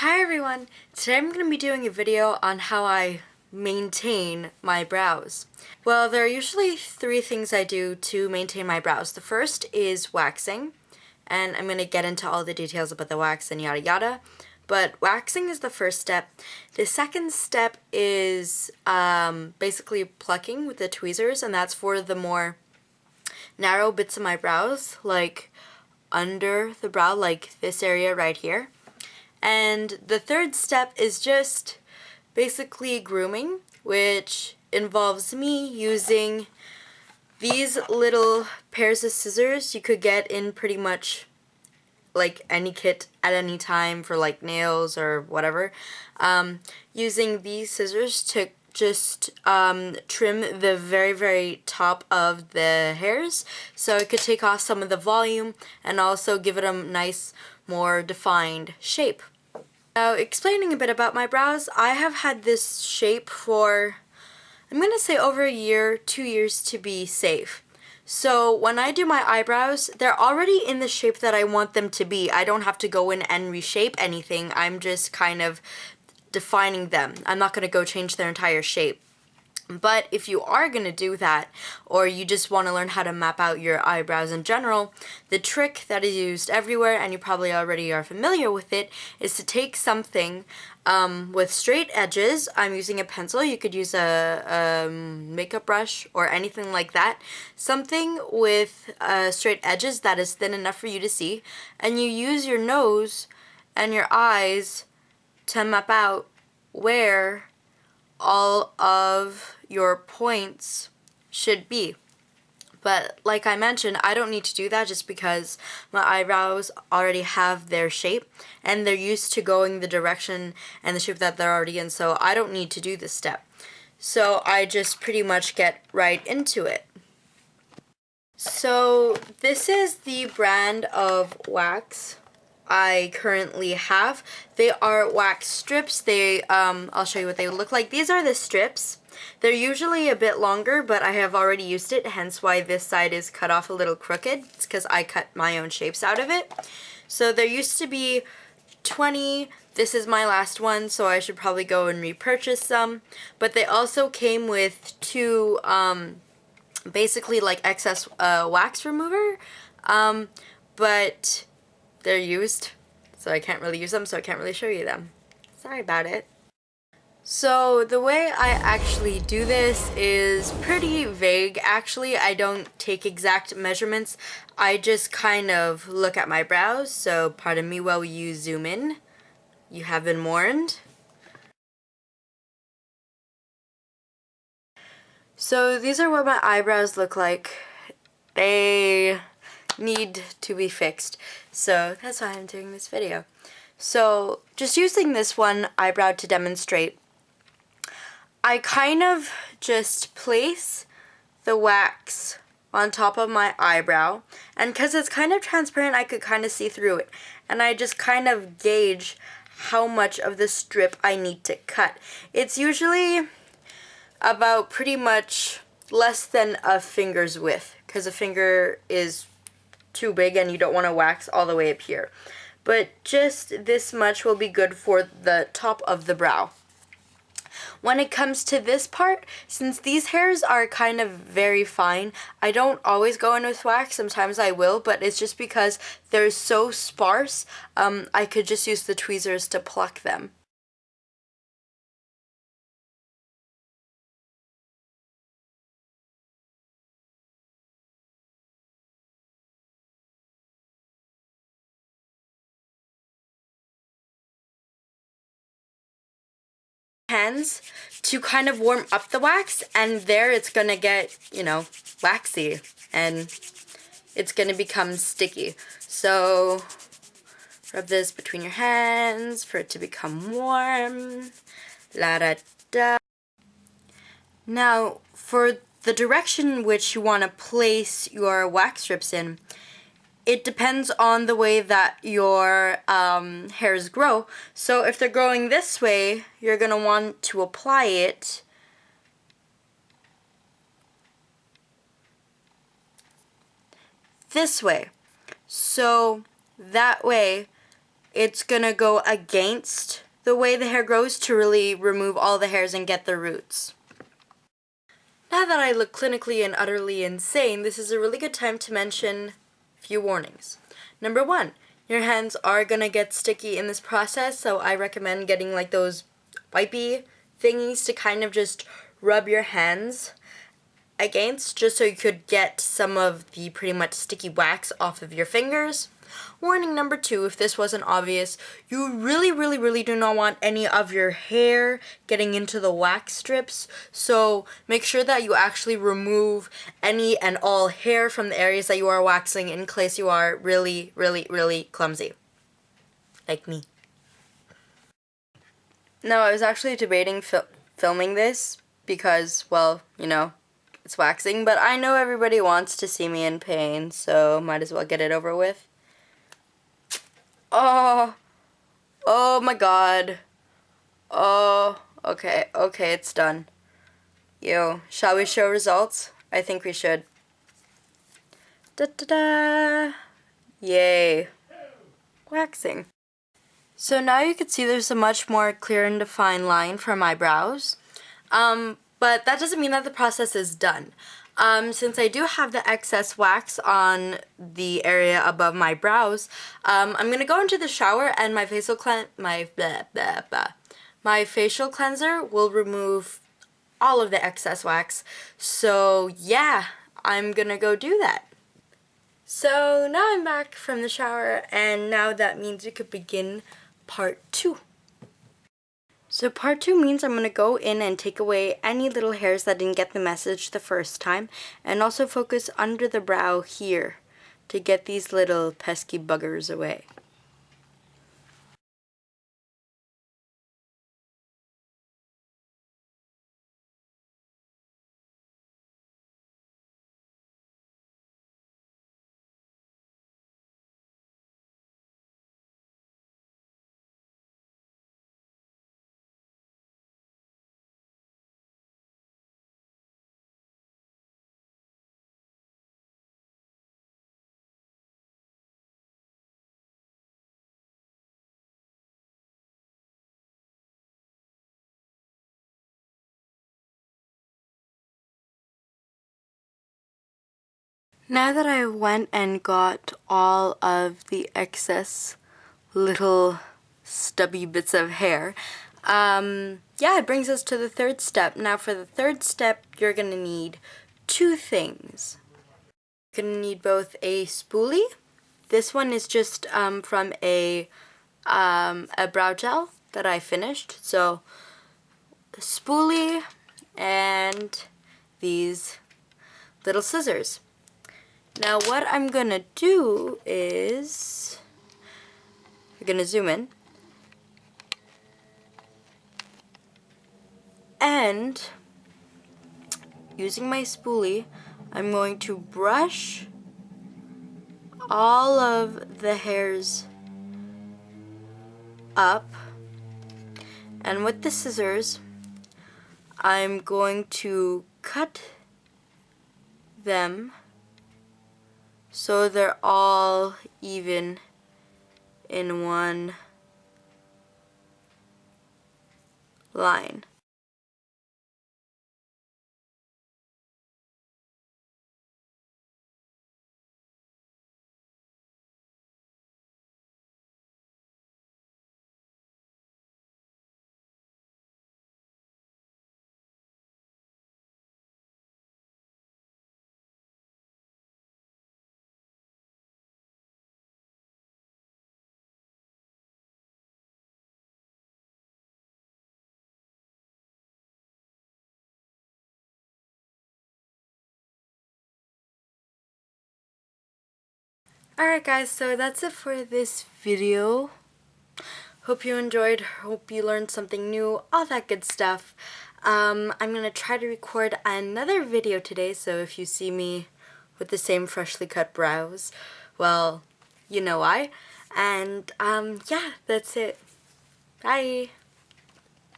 Hi everyone! Today I'm going to be doing a video on how I maintain my brows. Well, there are usually three things I do to maintain my brows. The first is waxing, and I'm going to get into all the details about the wax and yada yada. But waxing is the first step. The second step is basically plucking with the tweezers, and that's for the more narrow bits of my brows, like under the brow, like this area right here. And the third step is just basically grooming, which involves me using these little pairs of scissors you could get in pretty much like any kit at any time for like nails or whatever. Using these scissors to just trim the very top of the hairs so it could take off some of the volume and also give it a nice, more defined shape. Now, explaining a bit about my brows, I have had this shape for, I'm going to say over a year, 2 years to be safe. So when I do my eyebrows, they're already in the shape that I want them to be. I don't have to go in and reshape anything. I'm just kind of defining them. I'm not going to go change their entire shape. But if you are going to do that, or you just want to learn how to map out your eyebrows in general, the trick that is used everywhere, and you probably already are familiar with it, is to take something with straight edges. I'm using a pencil. You could use a makeup brush or anything like that. Something with straight edges that is thin enough for you to see, and you use your nose and your eyes to map out where all of your points should be. But like I mentioned, I don't need to do that just because my eyebrows already have their shape and they're used to going the direction and the shape that they're already in, so I don't need to do this step. So I just pretty much get right into it. So this is the brand of wax I currently have. They are wax strips. I'll show you what they look like. These are the strips. They're usually a bit longer, but I have already used it, hence why this side is cut off a little crooked. It's because I cut my own shapes out of it. So there used to be 20. This is my last one, so I should probably go and repurchase some. But they also came with two, basically like excess wax remover, but they're used, so I can't really use them, so I can't really show you them. Sorry about it. So the way I actually do this is pretty vague. Actually, I don't take exact measurements. I just kind of look at my brows, so pardon me while you zoom in. You have been warned. So these are what my eyebrows look like. They need to be fixed, so that's why I'm doing this video. So just using this one eyebrow to demonstrate, I kind of just place the wax on top of my eyebrow, and because it's kind of transparent, I could kind of see through it, and I just kind of gauge how much of the strip I need to cut. It's usually about pretty much less than a finger's width, because a finger is too big and you don't want to wax all the way up here. But just this much will be good for the top of the brow. When it comes to this part, since these hairs are kind of very fine, I don't always go in with wax. Sometimes I will, but it's just because they're so sparse, I could just use the tweezers to pluck them. Hands to kind of warm up the wax, and there it's gonna get, you know, waxy and it's gonna become sticky. So rub this between your hands for it to become warm. La da da. Now for the direction which you want to place your wax strips in, it depends on the way that your hairs grow. So if they're growing this way, you're going to want to apply it this way. So that way it's gonna go against the way the hair grows to really remove all the hairs and get the roots. Now that I look clinically and utterly insane, this is a really good time to mention a few warnings. Number 1, your hands are gonna get sticky in this process, so I recommend getting like those wipey thingies to kind of just rub your hands against, just so you could get some of the pretty much sticky wax off of your fingers. Warning number 2, if this wasn't obvious, you really do not want any of your hair getting into the wax strips, so make sure that you actually remove any and all hair from the areas that you are waxing in case you are really clumsy, like me. Now, I was actually debating filming this because, well, you know, it's waxing, but I know everybody wants to see me in pain, so might as well get it over with. Oh my god. Oh, okay, it's done. Shall we show results? I think we should. Da-da-da! Yay. Waxing. So now you can see there's a much more clear and defined line for my brows. But that doesn't mean that the process is done. Since I do have the excess wax on the area above my brows, I'm gonna go into the shower and my facial cleanser will remove all of the excess wax. So yeah, I'm gonna go do that. So now I'm back from the shower, and now that means we could begin part 2. So part 2 means I'm going to go in and take away any little hairs that didn't get the message the first time, and also focus under the brow here to get these little pesky buggers away. Now that I went and got all of the excess little stubby bits of hair, yeah, it brings us to the 3rd step. Now for the 3rd step, you're gonna need 2 things. You're gonna need both a spoolie. This one is just from a brow gel that I finished. So the spoolie and these little scissors. Now what I'm gonna do is, we're gonna zoom in, and using my spoolie, I'm going to brush all of the hairs up, and with the scissors, I'm going to cut them so they're all even in one line. Alright guys, so that's it for this video. Hope you enjoyed, hope you learned something new, all that good stuff. I'm going to try to record another video today, so if you see me with the same freshly cut brows, well, you know why. And yeah, that's it. Bye!